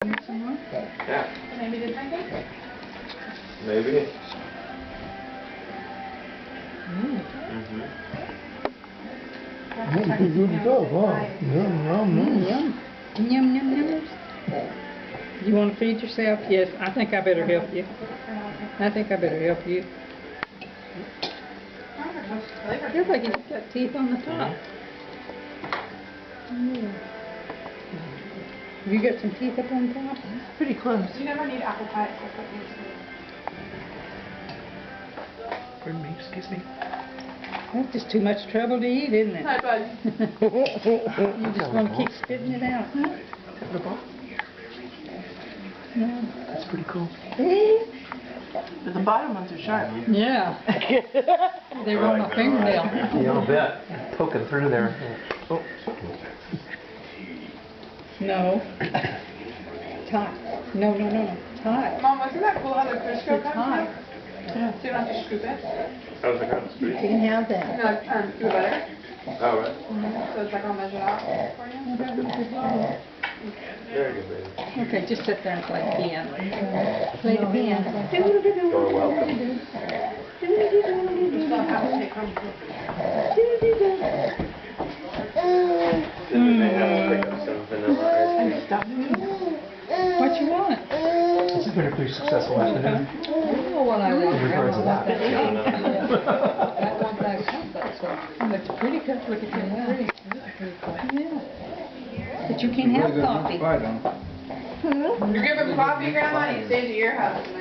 Some more? Yeah. Maybe the drinking? Maybe. That's pretty good stuff, huh? Yum, yum, yum. Yum. Yum, yum, yum. You want to feed yourself? Yes, I think I better help you. I think I better help you. Feels like you've got teeth on the top. Yeah. You got some teeth up on top? Pretty close. You never need apple pie except for Pardon me, excuse me. That's just too much trouble to eat, isn't it? Hi, bud. You just want to keep spitting it out, huh? The ball? Yeah. That's pretty cool. But the bottom ones are sharp. Yeah. They were on my fingernail. Yeah, I'll bet. Poking through there. Oh. No. Tie. No, no, no, no. Tie. Mom, wasn't that cool how the Crisco It's comes hot. out? Yeah. So you don't have to scoop it. How's it going? You can have You that. know, like, do butter. Oh, right. So it's like all measured out for you. Very good, baby. Okay, just sit there and play the piano. Play the piano. You're welcome. You still have to take home. Then they have to pick up some vanilla ice cream. Stuff. What you want? This has been a pretty successful afternoon. Oh, well, I In regards to that. I want that comfort, so it's pretty good. Look at that. Pretty. Pretty cool. Yeah. But you can't have coffee. You're giving coffee, Grandma? You stayed at your house tonight.